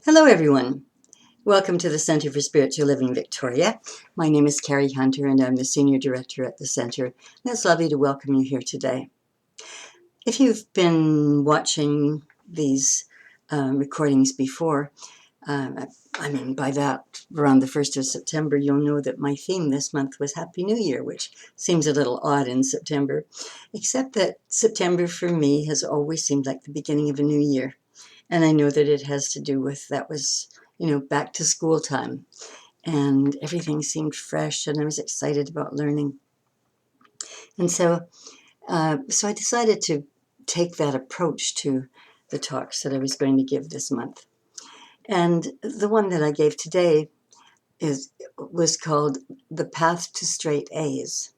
Hello, everyone. Welcome to the Center for Spiritual Living Victoria. My name is Carrie Hunter, and I'm the Senior Director at the Center. And it's lovely to welcome you here today. If you've been watching these recordings before, by that, around the 1st of September, you'll know that my theme this month was Happy New Year, which seems a little odd in September, except that September for me has always seemed like the beginning of a new year. And I know that it has to do with that was, back to school time. And everything seemed fresh, and I was excited about learning. And so I decided to take that approach to the talks that I was going to give this month. And the one that I gave today was called The Path to Straight A's.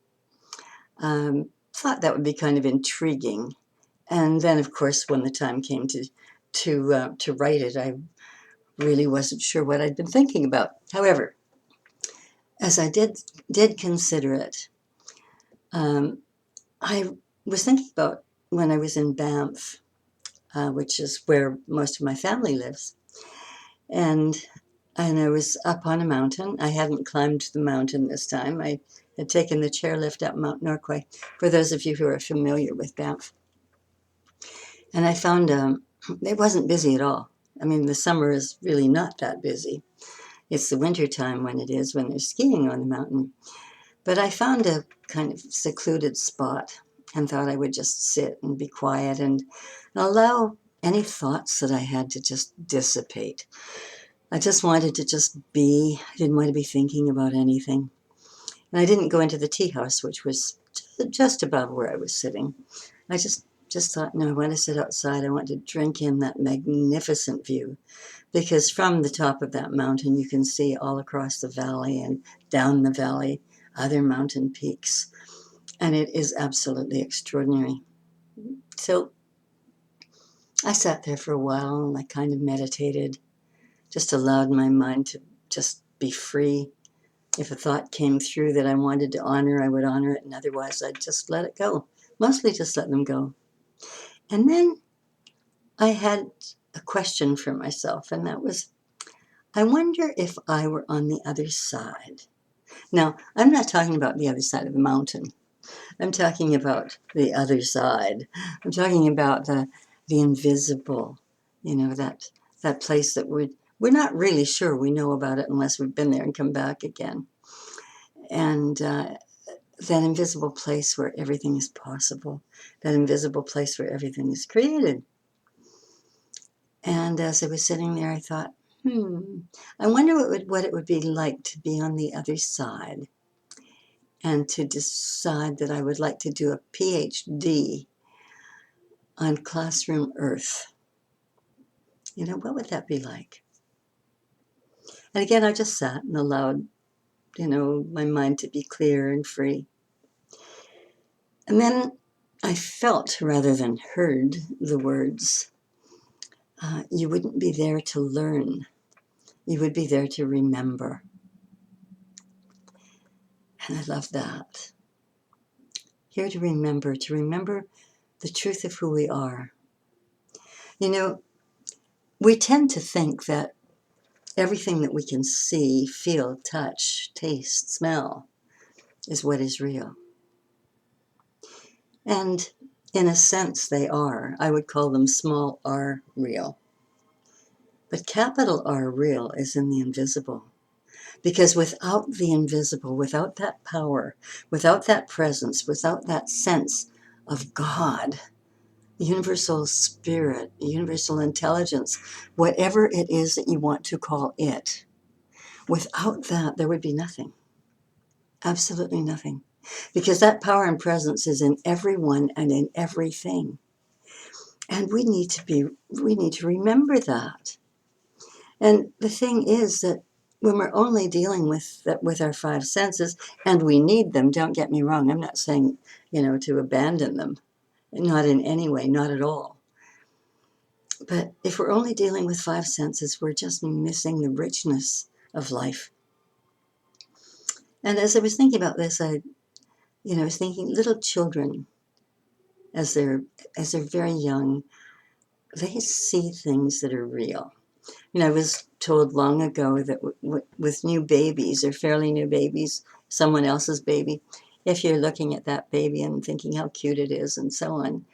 Thought that would be kind of intriguing. And then, of course, when the time came to write it, I really wasn't sure what I'd been thinking about. However, as I did consider it, I was thinking about when I was in Banff, which is where most of my family lives, and I was up on a mountain. I hadn't climbed the mountain this time. I had taken the chairlift up Mount Norquay, for those of you who are familiar with Banff. And I found it wasn't busy at all. I mean, the summer is really not that busy. It's the winter time when they're skiing on the mountain. But I found a kind of secluded spot and thought I would just sit and be quiet and allow any thoughts that I had to just dissipate. I just wanted to just be. I didn't want to be thinking about anything. And I didn't go into the tea house, which was just above where I was sitting. I just thought, no, I want to sit outside. I want to drink in that magnificent view. Because from the top of that mountain, you can see all across the valley and down the valley other mountain peaks. And it is absolutely extraordinary. So I sat there for a while and I kind of meditated, just allowed my mind to just be free. If a thought came through that I wanted to honor, I would honor it. And otherwise, I'd just let it go. Mostly just let them go. And then I had a question for myself, and that was, I wonder if I were on the other side. Now, I'm not talking about the other side of the mountain. I'm talking about the other side. I'm talking about the invisible, that place that we're not really sure we know about it unless we've been there and come back again. And that invisible place where everything is possible, that invisible place where everything is created. And as I was sitting there, I thought, I wonder what it would be like to be on the other side and to decide that I would like to do a PhD on Classroom Earth. What would that be like? And again, I just sat and allowed, my mind to be clear and free. And then I felt rather than heard the words, you wouldn't be there to learn. You would be there to remember. And I love that. Here to remember the truth of who we are. We tend to think that everything that we can see, feel, touch, taste, smell is what is real. And in a sense, they are. I would call them small r real. But capital R real is in the invisible. Because without the invisible, without that power, without that presence, without that sense of God, universal spirit, universal intelligence, whatever it is that you want to call it, without that, there would be nothing. Absolutely nothing. Because that power and presence is in everyone and in everything. And we need to remember that. And the thing is that when we're only dealing with our five senses, and we need them, don't get me wrong, I'm not saying, to abandon them. Not in any way, not at all. But if we're only dealing with five senses, we're just missing the richness of life. And as I was thinking about this, I was thinking little children, as they're very young, they see things that are real. I was told long ago that with new babies or fairly new babies, someone else's baby, if you're looking at that baby and thinking how cute it is and so on,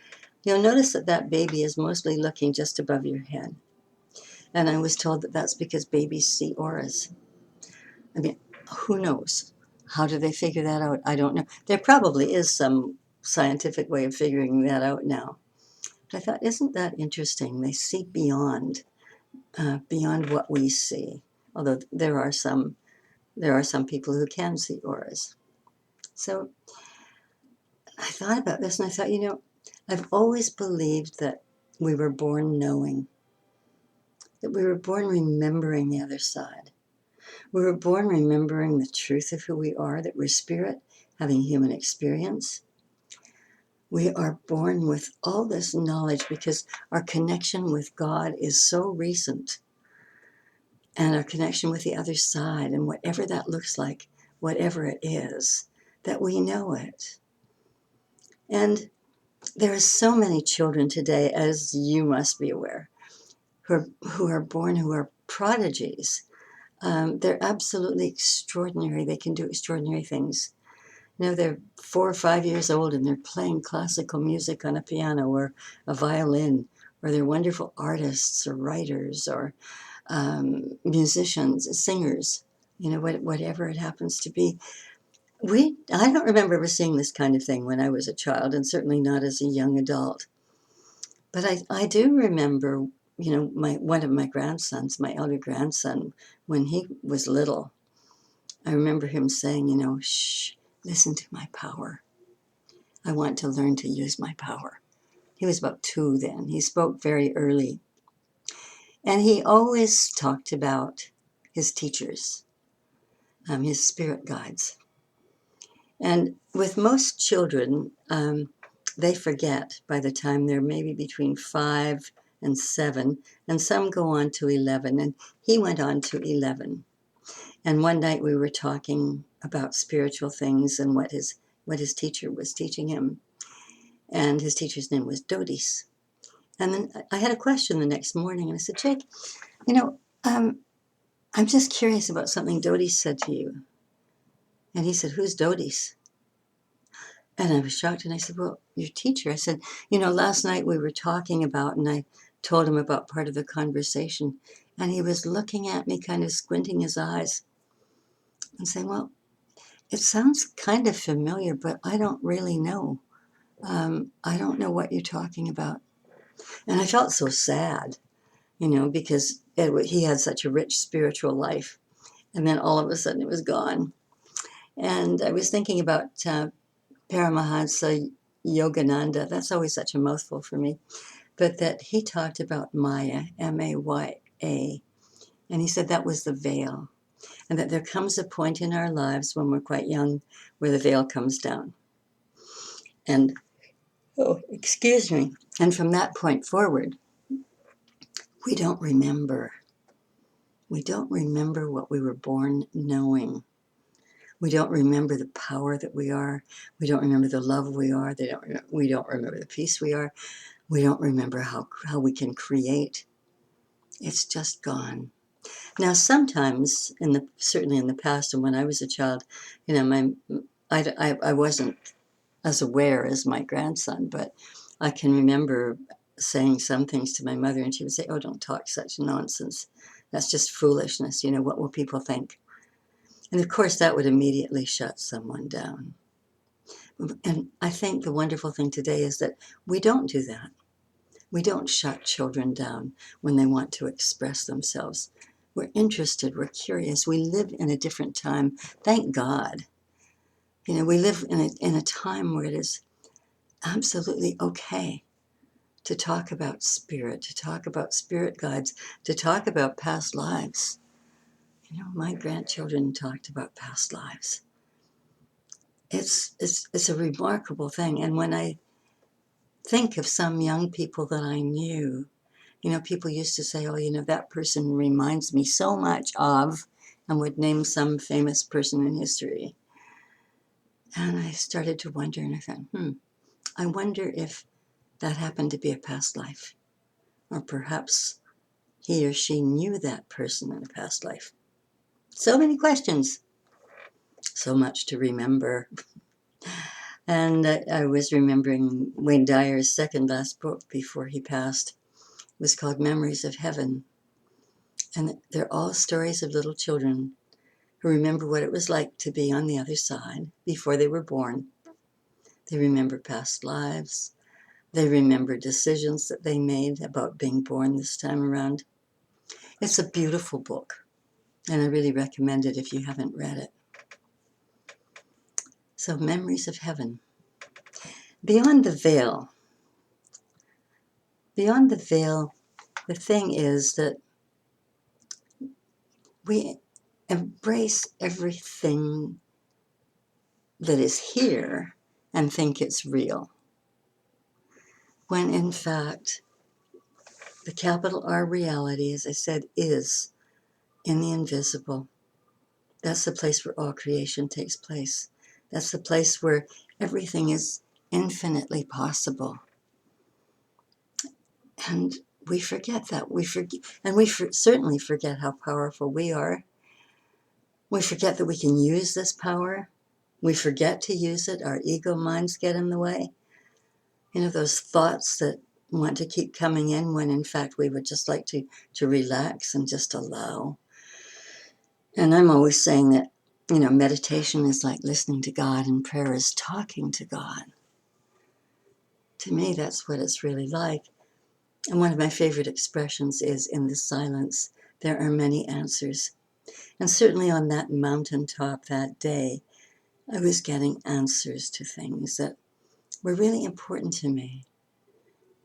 you'll notice that that baby is mostly looking just above your head. And I was told that that's because babies see auras. I mean, who knows? How do they figure that out? I don't know. There probably is some scientific way of figuring that out now. But I thought, isn't that interesting? They see beyond what we see. Although there are some people who can see auras. So I thought about this and I thought, I've always believed that we were born knowing, that we were born remembering the other side. We were born remembering the truth of who we are, that we're spirit, having human experience. We are born with all this knowledge because our connection with God is so recent, and our connection with the other side, and whatever that looks like, whatever it is, that we know it. And there are so many children today, as you must be aware, who are born, who are prodigies. They're absolutely extraordinary. They can do extraordinary things. They're 4 or 5 years old and they're playing classical music on a piano or a violin, or they're wonderful artists or writers or musicians, singers, whatever it happens to be. I don't remember ever seeing this kind of thing when I was a child, and certainly not as a young adult. But I do remember, one of my grandsons, my elder grandson, when he was little, I remember him saying, shh, listen to my power. I want to learn to use my power. He was about 2 then. He spoke very early. And he always talked about his teachers, his spirit guides. And with most children, they forget by the time they're maybe between 5 and 7, and some go on to 11, and he went on to 11. And one night we were talking about spiritual things and what his teacher was teaching him. And his teacher's name was Dodis. And then I had a question the next morning, and I said, Jake, I'm just curious about something Dodis said to you. And he said, who's Dodis? And I was shocked, and I said, well, your teacher. I said, last night we were talking about, and I told him about part of the conversation, and he was looking at me, kind of squinting his eyes and saying, well, it sounds kind of familiar, but I don't really know. I don't know what you're talking about. And I felt so sad, because he had such a rich spiritual life. And then all of a sudden it was gone. And I was thinking about Paramahansa Yogananda. That's always such a mouthful for me. But that he talked about Maya, Maya. And he said that was the veil. And that there comes a point in our lives when we're quite young where the veil comes down. And, excuse me. And from that point forward, we don't remember. We don't remember what we were born knowing. We don't remember the power that we are. We don't remember the love we are. We don't remember the peace we are. We don't remember how we can create. It's just gone. Now, sometimes, certainly in the past, and when I was a child, I wasn't as aware as my grandson, but I can remember saying some things to my mother, and she would say, "Oh, don't talk such nonsense. That's just foolishness. What will people think?" And of course, that would immediately shut someone down. And I think the wonderful thing today is that we don't do that. We don't shut children down when they want to express themselves. We're interested, we're curious, we live in a different time. Thank God. We live in a time where it is absolutely okay to talk about spirit, to talk about spirit guides, to talk about past lives. My grandchildren talked about past lives. It's a remarkable thing. And when I think of some young people that I knew, people used to say, oh, that person reminds me so much of, and would name some famous person in history. And I started to wonder, and I thought, I wonder if that happened to be a past life, or perhaps he or she knew that person in a past life. So many questions, so much to remember. And I was remembering Wayne Dyer's second last book before he passed. It was called Memories of Heaven. And they're all stories of little children who remember what it was like to be on the other side before they were born. They remember past lives. They remember decisions that they made about being born this time around. It's a beautiful book, and I really recommend it if you haven't read it. So, Memories of Heaven. Beyond the veil. Beyond the veil, the thing is that we embrace everything that is here and think it's real, when in fact, the capital R reality, as I said, is in the invisible. That's the place where all creation takes place. That's the place where everything is infinitely possible. And we forget that. We forget, and we certainly forget how powerful we are. We forget that we can use this power. We forget to use it. Our ego minds get in the way. You know, those thoughts that want to keep coming in when in fact we would just like to relax and just allow. And I'm always saying that, you know, meditation is like listening to God and prayer is talking to God. To me, that's what it's really like. And one of my favorite expressions is, in the silence, there are many answers. And certainly on that mountaintop that day, I was getting answers to things that were really important to me.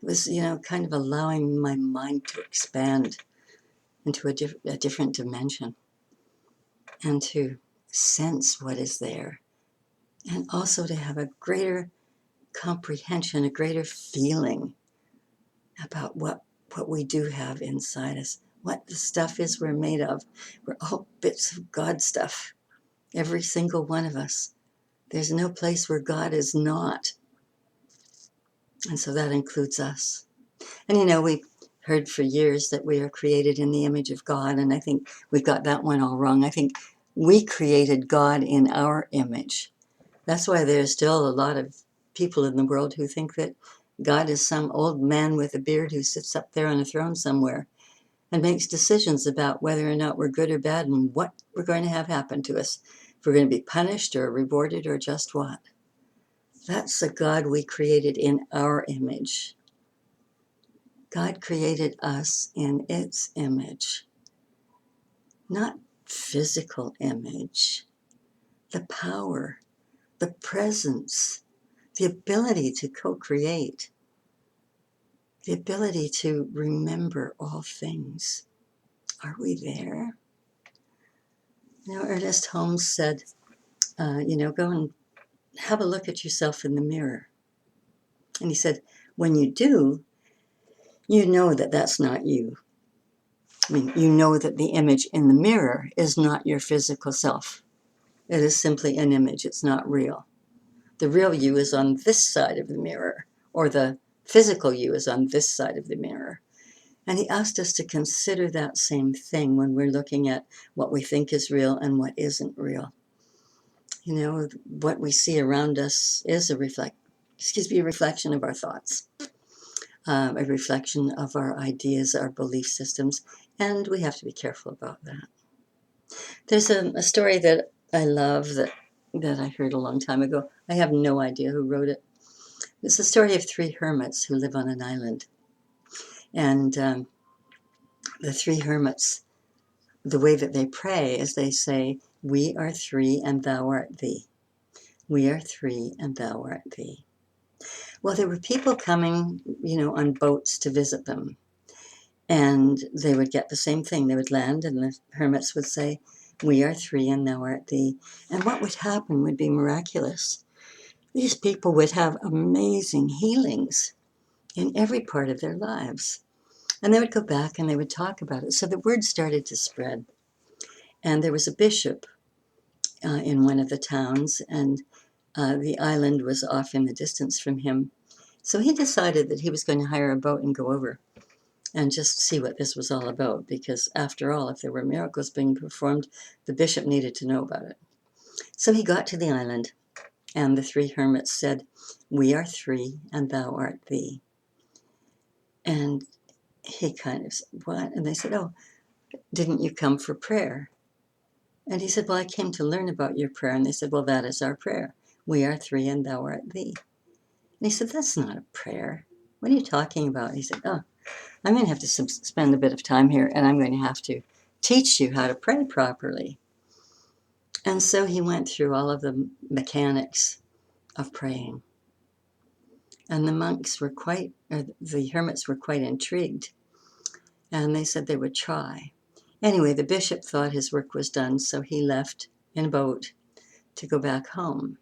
It was, you know, kind of allowing my mind to expand into a different dimension and to sense what is there. And also to have a greater comprehension, a greater feeling about what we do have inside us, what the stuff is we're made of. We're all bits of God stuff, every single one of us. There's no place where God is not. And so that includes us. And you know, we've heard for years that we are created in the image of God, and I think we've got that one all wrong. I think we created God in our image. That's why there's still a lot of people in the world who think that God is some old man with a beard who sits up there on a throne somewhere and makes decisions about whether or not we're good or bad and what we're going to have happen to us. If we're going to be punished or rewarded or just what. That's the God we created in our image. God created us in its image, not physical image. The power, the presence, the ability to co-create, the ability to remember all things. Are we there? You know, Ernest Holmes said, go and have a look at yourself in the mirror. And he said, when you do, you know that that's not you. I mean, you know that the image in the mirror is not your physical self. It is simply an image. It's not real. The real you is on this side of the mirror, or the physical you is on this side of the mirror. And he asked us to consider that same thing when we're looking at what we think is real and what isn't real. You know, what we see around us is a reflection of our thoughts, a reflection of our ideas, our belief systems, and we have to be careful about that. There's a story that I love that I heard a long time ago. I have no idea who wrote it. It's the story of three hermits who live on an island. And the three hermits, the way that they pray is they say, "We are three and thou art thee. We are three and thou art thee." Well, there were people coming, on boats to visit them. And they would get the same thing. They would land and the hermits would say, "We are three and thou art thee." And what would happen would be miraculous. These people would have amazing healings in every part of their lives. And they would go back and they would talk about it. So the word started to spread. And there was a bishop in one of the towns, and the island was off in the distance from him. So he decided that he was going to hire a boat and go over. and just see what this was all about, because after all, if there were miracles being performed, the bishop needed to know about it. So he got to the island, and the three hermits said, "We are three, and thou art thee." And he kind of said, "What?" And they said, "Oh, didn't you come for prayer?" And he said, "Well, I came to learn about your prayer." And they said, "Well, that is our prayer. We are three, and thou art thee." And he said, "That's not a prayer. What are you talking about?" He said, "Oh, I'm going to have to spend a bit of time here, and I'm going to have to teach you how to pray properly." And so he went through all of the mechanics of praying. And the hermits were quite intrigued. And they said they would try. Anyway, the bishop thought his work was done, so he left in a boat to go back home.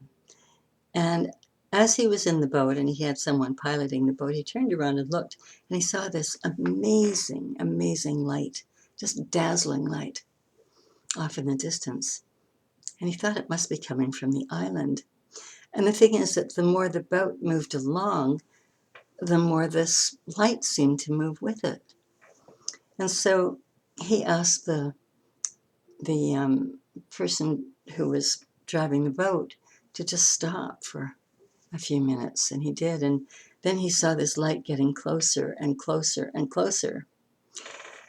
And as he was in the boat and he had someone piloting the boat, he turned around and looked, and he saw this amazing, amazing light, just dazzling light off in the distance. And he thought it must be coming from the island. And the thing is that the more the boat moved along, the more this light seemed to move with it. And so he asked the person who was driving the boat to just stop for a few minutes, and he did. And then he saw this light getting closer and closer and closer.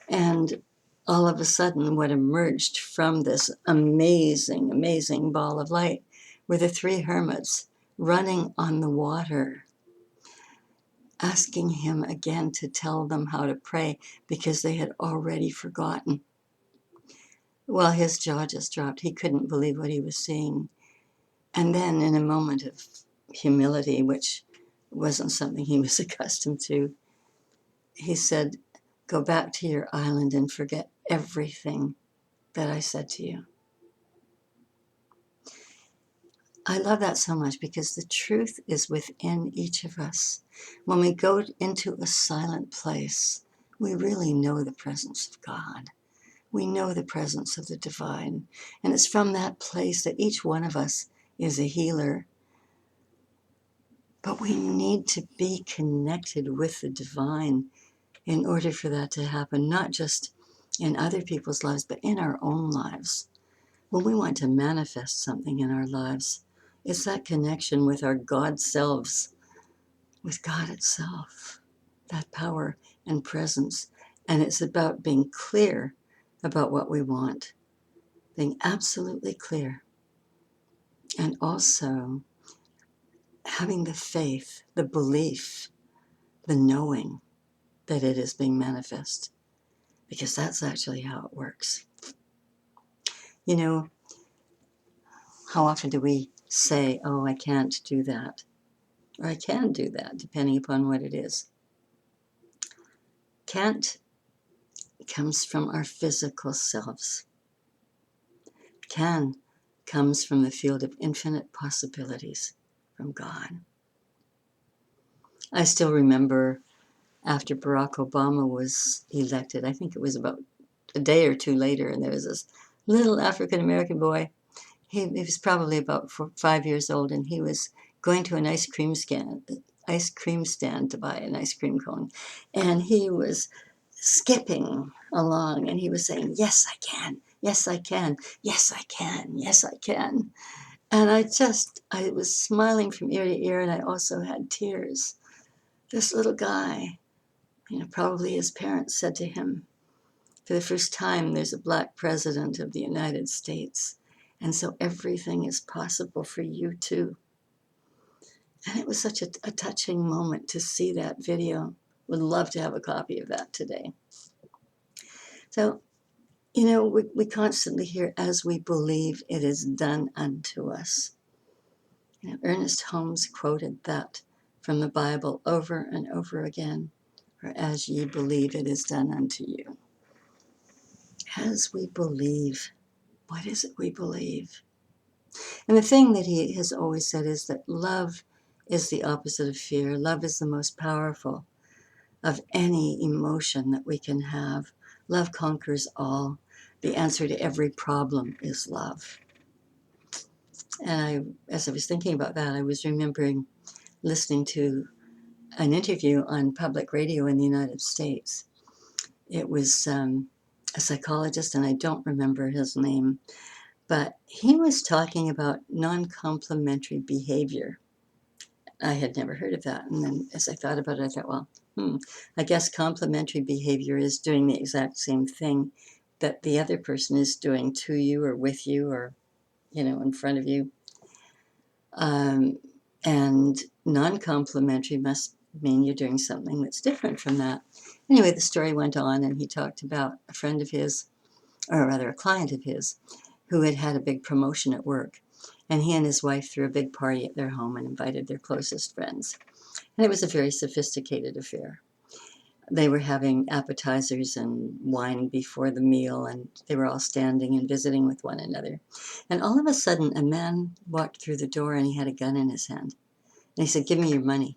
And all of a sudden, what emerged from this amazing, amazing ball of light were the three hermits running on the water, asking him again to tell them how to pray because they had already forgotten. Well, his jaw just dropped. He couldn't believe what he was seeing. And then, in a moment of humility, which wasn't something he was accustomed to, he said, "Go back to your island and forget everything that I said to you." I love that so much because the truth is within each of us. When we go into a silent place, we really know the presence of God. We know the presence of the divine. And it's from that place that each one of us is a healer. But we need to be connected with the divine in order for that to happen, not just in other people's lives, but in our own lives. When we want to manifest something in our lives, it's that connection with our God selves, with God itself, that power and presence. And it's about being clear about what we want, being absolutely clear, and also having the faith, the belief, the knowing that it is being manifest, because that's actually how it works. You know, how often do we say, "Oh, I can't do that," or "I can do that," depending upon what it is? Can't comes from our physical selves. Can comes from the field of infinite possibilities from God. I still remember after Barack Obama was elected, I think it was about a day or two later, and there was this little African American boy. He was probably about 5 years old, and he was going to an ice cream stand to buy an ice cream cone, and he was skipping along, and he was saying, "Yes, I can. Yes, I can. Yes, I can. Yes, I can." And I was smiling from ear to ear, and I also had tears. This little guy, probably his parents said to him, "For the first time, there's a black president of the United States. And so everything is possible for you too." And it was such a touching moment to see that video. Would love to have a copy of that today. So, we constantly hear, "As we believe, it is done unto us." Ernest Holmes quoted that from the Bible over and over again. "For as ye believe, it is done unto you." As we believe. What is it we believe? And the thing that he has always said is that love is the opposite of fear. Love is the most powerful of any emotion that we can have. Love conquers all. The answer to every problem is love. And as I was thinking about that, I was remembering listening to an interview on public radio in the United States. It was a psychologist, and I don't remember his name, but he was talking about non-complementary behavior. I had never heard of that. And then as I thought about it, I thought, well, I guess complementary behavior is doing the exact same thing that the other person is doing to you or with you or, in front of you. And non-complementary must mean you're doing something that's different from that. Anyway, the story went on, and he talked about a friend of his, or rather a client of his, who had had a big promotion at work. And he and his wife threw a big party at their home and invited their closest friends. And it was a very sophisticated affair. They were having appetizers and wine before the meal, and they were all standing and visiting with one another. And all of a sudden, a man walked through the door, and he had a gun in his hand. And he said, "Give me your money."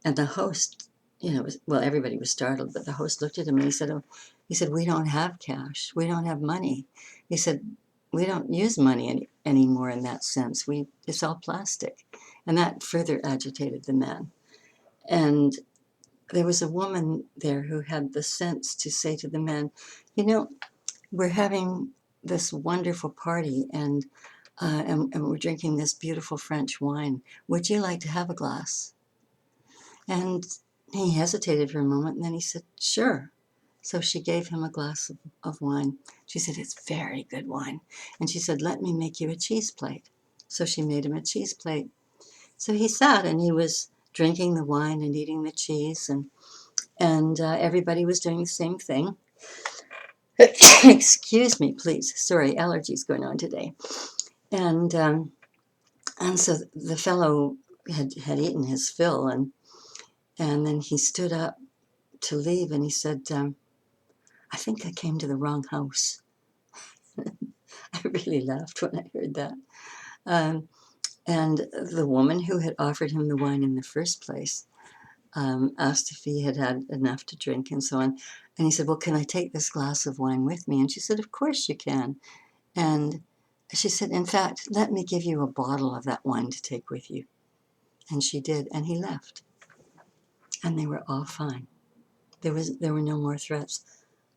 And the host, everybody was startled, but the host looked at him and he said, "We don't have cash. We don't have money." He said, "We don't use money anymore in that sense. It's all plastic." And that further agitated the man. And there was a woman there who had the sense to say to the man, "We're having this wonderful party, and we're drinking this beautiful French wine. Would you like to have a glass?" And he hesitated for a moment, and then he said, "Sure." So she gave him a glass of wine. She said, "It's very good wine." And she said, "Let me make you a cheese plate." So she made him a cheese plate. So he sat, and he was drinking the wine and eating the cheese, and everybody was doing the same thing. Excuse me, please. Sorry, allergies going on today. And so the fellow had eaten his fill, and then he stood up to leave, and he said, "I think I came to the wrong house." I really laughed when I heard that. And the woman who had offered him the wine in the first place asked if he had had enough to drink and so on. And he said, "Well, can I take this glass of wine with me?" And she said, "Of course you can." And she said, "In fact, let me give you a bottle of that wine to take with you." And she did, and he left. And they were all fine. There were no more threats.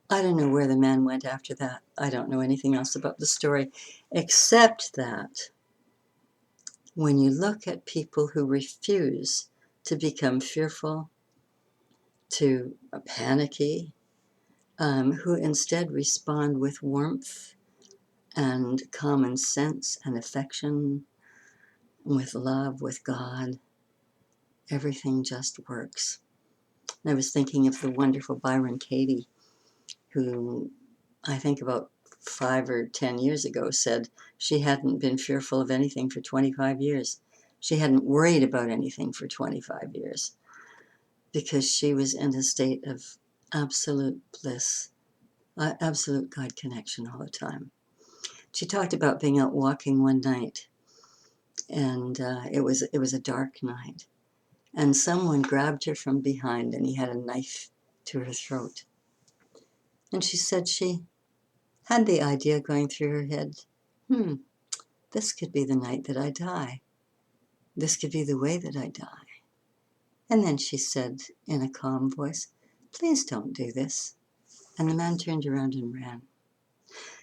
I don't know where the man went after that. I don't know anything else about the story, except that when you look at people who refuse to become fearful, to panicky, who instead respond with warmth and common sense and affection, with love, with God, everything just works. And I was thinking of the wonderful Byron Katie, who I think about 5 or 10 years ago said she hadn't been fearful of anything for 25 years. She hadn't worried about anything for 25 years because she was in a state of absolute bliss, absolute God connection all the time. She talked about being out walking one night, and it was a dark night, and someone grabbed her from behind, and he had a knife to her throat. And she said she had the idea going through her head, this could be the night that I die. This could be the way that I die. And then she said in a calm voice, "Please don't do this." And the man turned around and ran.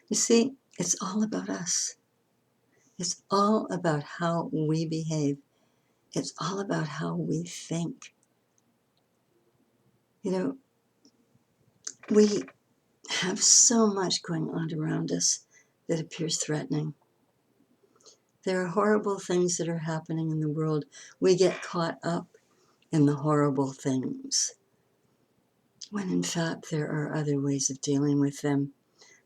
You see, it's all about us. It's all about how we behave. It's all about how we think. We have so much going on around us that appears threatening. There are horrible things that are happening in the world. We get caught up in the horrible things, when in fact there are other ways of dealing with them.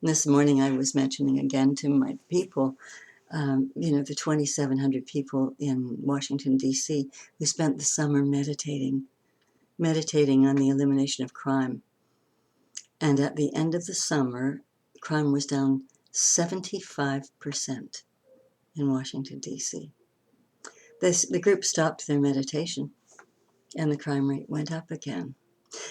And this morning I was mentioning again to my people, the 2,700 people in Washington, D.C., who spent the summer meditating on the elimination of crime. And at the end of the summer, crime was down 75% in Washington, D.C. The group stopped their meditation, and the crime rate went up again.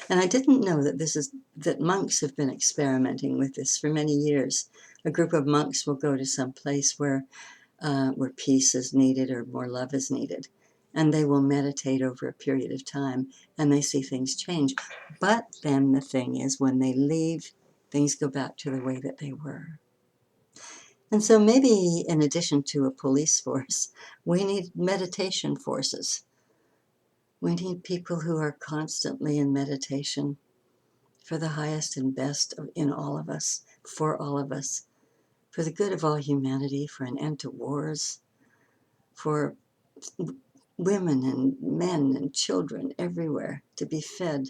And I didn't know that monks have been experimenting with this for many years. A group of monks will go to some place where peace is needed or more love is needed, and they will meditate over a period of time, and they see things change. But then the thing is, when they leave, things go back to the way that they were. And so maybe in addition to a police force, we need meditation forces. We need people who are constantly in meditation for the highest and best in all of us, for all of us, for the good of all humanity, for an end to wars, for women and men and children everywhere to be fed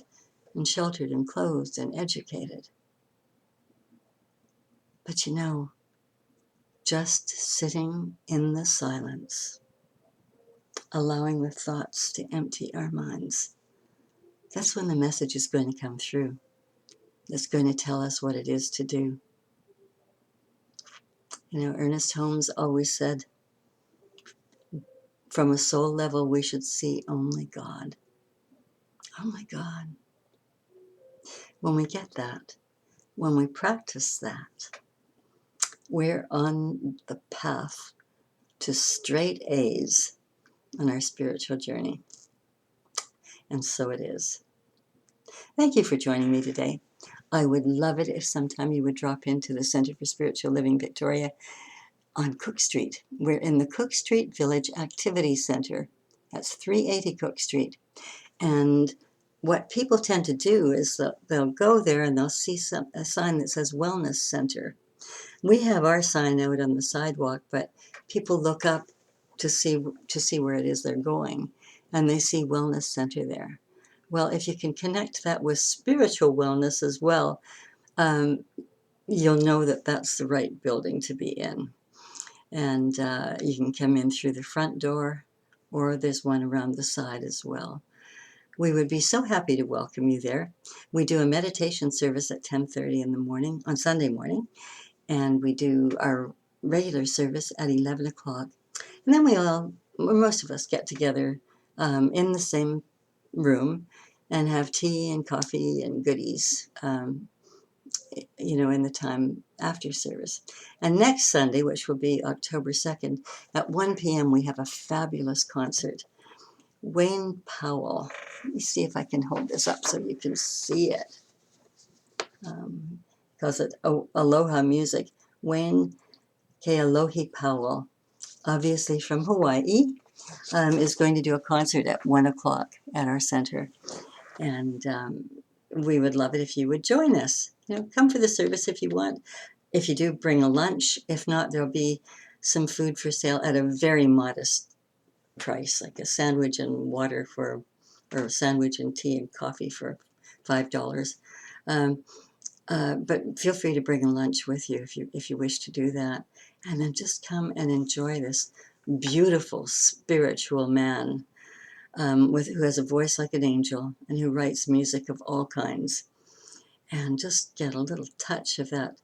and sheltered and clothed and educated. But you know, just sitting in the silence, allowing the thoughts to empty our minds, that's when the message is going to come through. It's going to tell us what it is to do. You know, Ernest Holmes always said, from a soul level, we should see only God. Oh my God. When we get that, when we practice that, we're on the path to straight A's on our spiritual journey. And so it is. Thank you for joining me today. I would love it if sometime you would drop into the Center for Spiritual Living Victoria on Cook Street. We're in the Cook Street Village Activity Center. That's 380 Cook Street. And what people tend to do is they'll go there and they'll see a sign that says Wellness Center. We have our sign out on the sidewalk, but people look up to see where it is they're going, and they see Wellness Center there. Well, if you can connect that with spiritual wellness as well, you'll know that that's the right building to be in. And you can come in through the front door, or there's one around the side as well. We would be so happy to welcome you there. We do a meditation service at 10:30 in the morning on Sunday morning, and we do our regular service at 11 o'clock. And then most of us get together in the same room and have tea and coffee and goodies, in the time after service. And next Sunday, which will be October 2nd, at 1 p.m., we have a fabulous concert. Wayne Powell. Let me see if I can hold this up so you can see it. Calls it Aloha Music. Wayne Kealohi Powell, obviously from Hawaii, is going to do a concert at 1 o'clock at our center. And we would love it if you would join us. Come for the service if you want. If you do, bring a lunch. If not, there'll be some food for sale at a very modest price, like a sandwich and water or a sandwich and tea and coffee for $5. But feel free to bring a lunch with you if you wish to do that. And then just come and enjoy this beautiful spiritual man who has a voice like an angel and who writes music of all kinds. And just get a little touch of that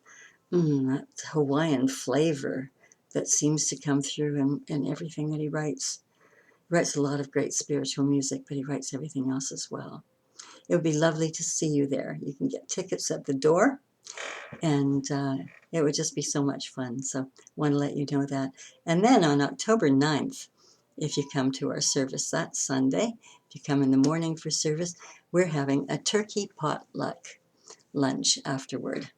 Hawaiian flavor that seems to come through in everything that he writes. He writes a lot of great spiritual music, but he writes everything else as well. It would be lovely to see you there. You can get tickets at the door, and it would just be so much fun. So I want to let you know that. And then on October 9th, if you come to our service that Sunday, if you come in the morning for service, we're having a turkey potluck lunch afterward.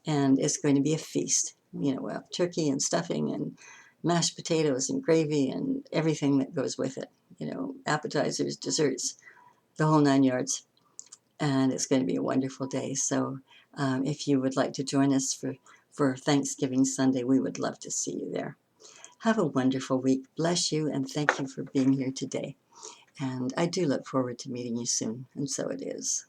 And it's going to be a feast. We'll have turkey and stuffing and mashed potatoes and gravy and everything that goes with it. Appetizers, desserts, the whole 9 yards. And it's going to be a wonderful day. So if you would like to join us for Thanksgiving Sunday, we would love to see you there. Have a wonderful week. Bless you, and thank you for being here today. And I do look forward to meeting you soon, and so it is.